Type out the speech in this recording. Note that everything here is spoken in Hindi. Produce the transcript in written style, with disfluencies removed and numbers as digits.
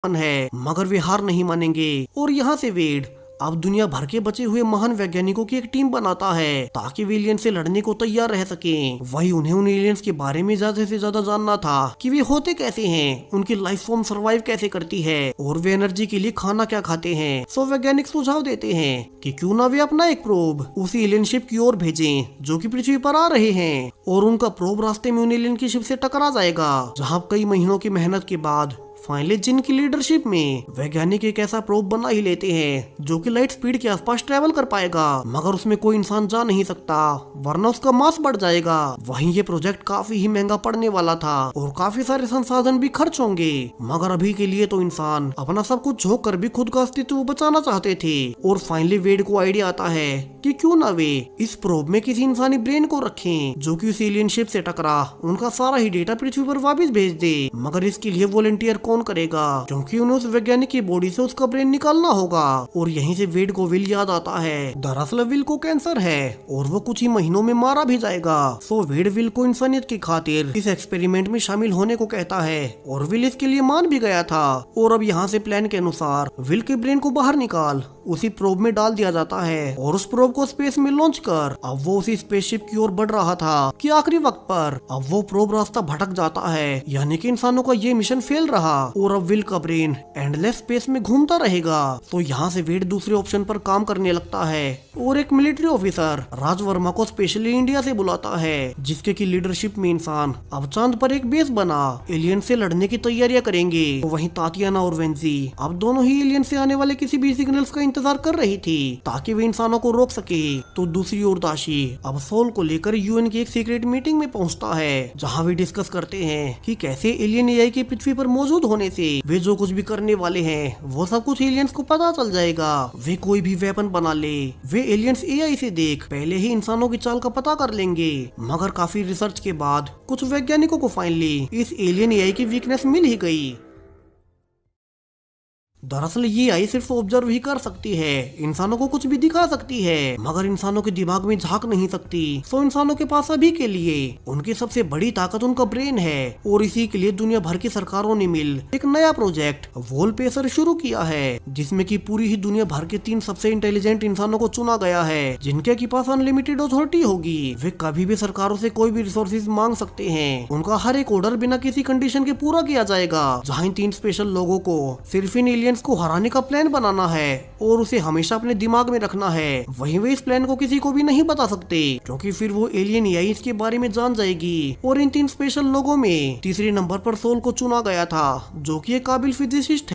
है, मगर वे हार नहीं मानेंगे और यहाँ से वेड अब दुनिया भर के बचे हुए महान वैज्ञानिकों की एक टीम बनाता है ताकि वे एलियन से लड़ने को तैयार रह सकें। वही उन्हें उन एलियंस के बारे में ज्यादा से ज्यादा जानना था कि वे होते कैसे हैं, उनकी लाइफ फॉर्म सरवाइव कैसे करती है और वे एनर्जी के लिए खाना क्या खाते हैं। सो वैज्ञानिक सुझाव देते हैं कि क्यों ना वे अपना एक प्रोब उसी एलियन शिप की ओर भेजें जो कि पृथ्वी पर आ रहे हैं और उनका प्रोब रास्ते में उन एलियन की शिप से टकरा जाएगा, जहाँ कई महीनों की मेहनत के बाद फाइनली जिन की लीडरशिप में वैज्ञानिक एक ऐसा प्रोब बना ही लेते हैं जो कि लाइट स्पीड के आसपास ट्रेवल कर पाएगा, मगर उसमें कोई इंसान जा नहीं सकता वरना उसका मास बढ़ जाएगा। वहीं ये प्रोजेक्ट काफी ही महंगा पड़ने वाला था और काफी सारे संसाधन भी खर्च होंगे, मगर अभी के लिए तो इंसान अपना सब कुछ झोंक कर भी खुद का अस्तित्व बचाना चाहते थे। और फाइनली वेड को आइडिया आता है कि क्यों ना वे इस प्रोब में किसी इंसानी ब्रेन को रखें जो कि उस एलियन शिप से टकरा उनका सारा ही डेटा पृथ्वी पर वापस भेज दे। मगर इसके लिए वॉलंटियर कौन करेगा, क्योंकि उन्हें उस वैज्ञानिक की बॉडी से उसका ब्रेन निकालना होगा। और यहीं से वेड को विल याद आता है दरअसल विल को कैंसर है और वो कुछ ही महीनों में मारा भी जाएगा। सो वेड विल को इंसानियत की खातिर इस एक्सपेरिमेंट में शामिल होने को कहता है और विल इसके लिए मान भी गया था। और अब यहाँ से प्लान के अनुसार विल के ब्रेन को बाहर निकाल उसी प्रोब में डाल दिया जाता है और उस प्रोब को स्पेस में लॉन्च कर अब वो उसी स्पेसशिप की ओर बढ़ रहा था कि आखिरी वक्त पर अब वो प्रोब रास्ता भटक जाता है, यानी कि इंसानों का ये मिशन फेल रहा और अब विल का ब्रेन एंडलेस स्पेस में घूमता रहेगा। तो यहाँ से वेड दूसरे ऑप्शन पर काम करने लगता है और एक मिलिट्री ऑफिसर राज वर्मा को स्पेशली इंडिया से बुलाता है जिसके की लीडरशिप में इंसान अब चांद पर एक बेस बना एलियन से लड़ने की तैयारियां करेंगे। तो वहीं तातियाना और वेंजी अब दोनों ही एलियन से आने वाले किसी भी सिग्नल्स का इंतजार कर रही थी ताकि वे इंसानों को रोक सके। तो दूसरी ओर दाशी अब सोल को लेकर यूएन की एक सीक्रेट मीटिंग में पहुंचता है जहां वे डिस्कस करते हैं कि कैसे एलियन एआई के पृथ्वी पर मौजूद होने से वे जो कुछ भी करने वाले हैं वो सब कुछ एलियंस को पता चल जाएगा। वे कोई भी वेपन बना ले वे एलियंस एआई से देख पहले ही इंसानों की चाल का पता कर लेंगे। मगर काफी रिसर्च के बाद कुछ वैज्ञानिकों को फाइनली इस एलियन एआई की वीकनेस मिल ही गई। दरअसल ये आई सिर्फ ऑब्जर्व ही कर सकती है, इंसानों को कुछ भी दिखा सकती है मगर इंसानों के दिमाग में झांक नहीं सकती। सो इंसानों के पास अभी के लिए उनकी सबसे बड़ी ताकत उनका ब्रेन है और इसी के लिए दुनिया भर की सरकारों ने मिल एक नया प्रोजेक्ट वॉल पेसर शुरू किया है जिसमें कि पूरी ही दुनिया भर के 3 सबसे इंटेलिजेंट इंसानों को चुना गया है जिनके के पास अनलिमिटेड अथॉरिटी होगी। वे कभी भी सरकारों से कोई भी रिसोर्सेज मांग सकते हैं, उनका हर एक ऑर्डर बिना किसी कंडीशन के पूरा किया जाएगा। जहाँ इन 3 स्पेशल लोगों को सिर्फ इन एलियंस को हराने का प्लान बनाना है और उसे हमेशा अपने दिमाग में रखना है। वहीं वे इस प्लान को किसी को भी नहीं बता सकते क्योंकि फिर वो एलियन एआई इसके बारे में जान जाएगी। और इन 3 स्पेशल लोगों में तीसरे नंबर पर सोल को चुना गया था जो कि एक काबिल फिजिसिस्ट